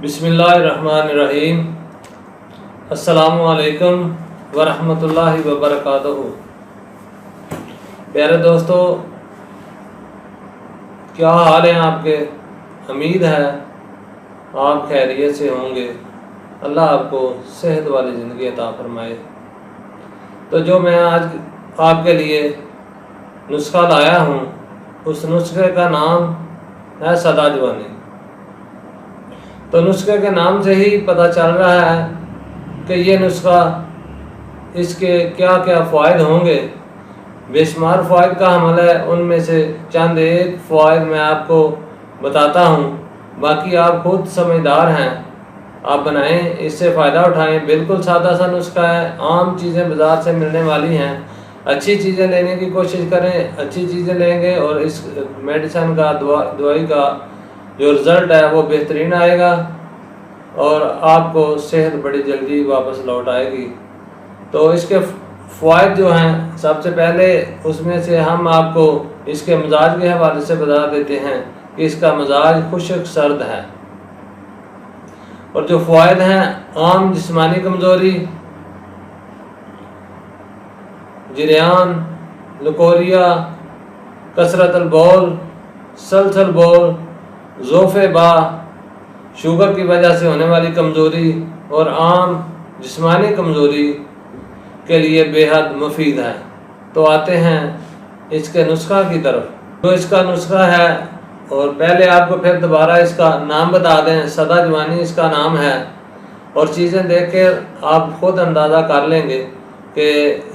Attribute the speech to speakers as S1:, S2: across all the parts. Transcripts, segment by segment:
S1: बिस्मिल्लाहिर्रहमानिर्रहीम। अस्सलामुअलैकुम वरहमतुल्लाहि वबरकातुहू। प्यारे दोस्तों, क्या हाल है आपके? उम्मीद है आप खैरियत से होंगे। अल्लाह आपको सेहत वाली ज़िंदगी अता फरमाए। तो जो मैं आज आपके लिए नुस्खा लाया हूँ, उस नुस्खे का नाम है सदा जवानी। तो नुस्खे के नाम से ही पता चल रहा है कि ये नुस्खा, इसके क्या क्या फ़ायदे होंगे। बेशुमार फ़ायद का हमल है, उनमें से चंद एक फ़ायद मैं आपको बताता हूँ। बाकी आप खुद समझदार हैं, आप बनाएं, इससे फ़ायदा उठाएं। बिल्कुल सादा सा नुस्खा है, आम चीज़ें बाज़ार से मिलने वाली हैं। अच्छी चीज़ें लेने की कोशिश करें, अच्छी चीज़ें लेंगे और इस मेडिसिन का दवाई का जो रिज़ल्ट है वो बेहतरीन आएगा और आपको सेहत बड़ी जल्दी वापस लौट आएगी। तो इसके फ़ायदे जो हैं, सबसे पहले उसमें से हम आपको इसके मिजाज के हवाले से बता देते हैं कि इसका मिजाज खुश्क सर्द है। और जो फ़ायदे हैं, आम जिस्मानी कमज़ोरी, जरियान, लकोरिया, कसरतुल बौल, सलसल बौल, ज़ोफ़े बा, शुगर की वजह से होने वाली कमज़ोरी और आम जिस्मानी कमज़ोरी के लिए बेहद मुफीद है। तो आते हैं इसके नुस्खा की तरफ। तो इसका नुस्खा है, और पहले आपको फिर दोबारा इसका नाम बता दें। सदा जवानी इसका नाम है, और चीज़ें देख कर आप खुद अंदाज़ा कर लेंगे कि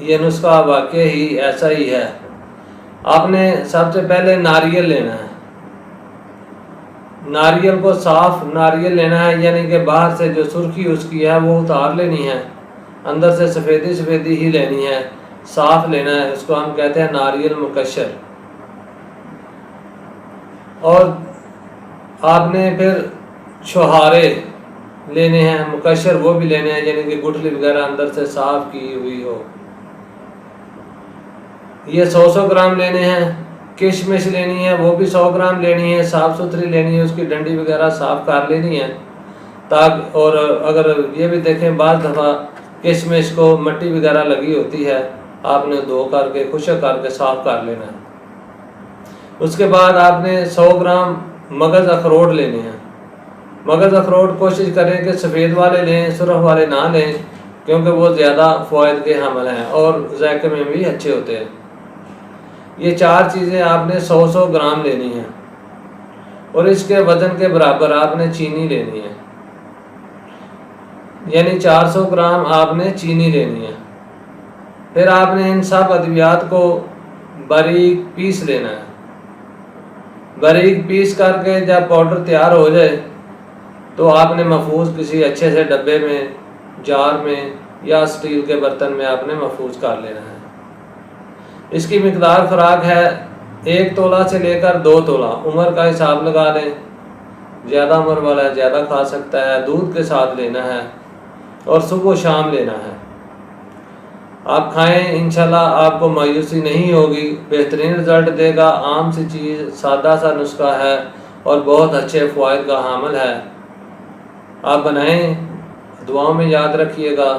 S1: ये नुस्खा वाकई ही ऐसा ही है। आपने सबसे पहले नारियल लेना है। नारियल को साफ़ नारियल लेना है, यानी कि बाहर से जो सुर्खी उसकी है वो उतार लेनी है, अंदर से सफ़ेदी सफ़ेदी ही लेनी है, साफ़ लेना है। उसको हम कहते हैं नारियल मुकशर। और आपने फिर छुहारे लेने हैं, मुकशर वो भी लेने हैं, यानी कि गुठली वगैरह अंदर से साफ़ की हुई हो। ये 100 ग्राम लेने हैं। किशमिश लेनी है, वो भी 100 ग्राम लेनी है, साफ़ सुथरी लेनी है, उसकी डंडी वगैरह साफ़ कर लेनी है ताकि। और अगर ये भी देखें, बाज़ दफ़ा किशमिश को मिट्टी वगैरह लगी होती है, आपने धो करके खुश्क करके साफ़ कर लेना है। उसके बाद आपने 100 ग्राम मगज़ अखरोट लेने हैं। मगज़ अखरोट कोशिश करें कि सफ़ेद वाले लें, सुरख वाले ना लें, क्योंकि वो ज़्यादा फ़ायदे के हमल हैं और ज़ायके में भी अच्छे होते हैं। ये 4 चीज़ें आपने 100 ग्राम लेनी हैं, और इसके वज़न के बराबर आपने चीनी लेनी है, यानी 400 ग्राम आपने चीनी लेनी है। फिर आपने इन सब अद्वियात को बारीक पीस लेना है। बारीक पीस करके जब पाउडर तैयार हो जाए तो आपने महफूज किसी अच्छे से डब्बे में, जार में या स्टील के बर्तन में आपने महफूज कर लेना है। इसकी मिकदार खुराक है 1 तोला से लेकर 2 तोला। उम्र का हिसाब लगा लें, ज़्यादा उम्र वाला ज़्यादा खा सकता है। दूध के साथ लेना है और सुबह शाम लेना है। आप खाएं, इंशाल्लाह आपको मायूसी नहीं होगी, बेहतरीन रिज़ल्ट देगा। आम सी चीज़, सादा सा नुस्खा है और बहुत अच्छे फ़ायदे का हामिल है। आप बनाएं, दुआओं में याद रखिएगा।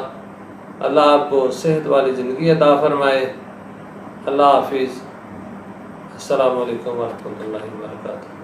S1: अल्लाह आपको सेहत वाली ज़िंदगी अता फरमाए। अल्लाह हाफिज़। अस्सलामु अलैकुम वरहमतुल्लाहि वबरकातुहू।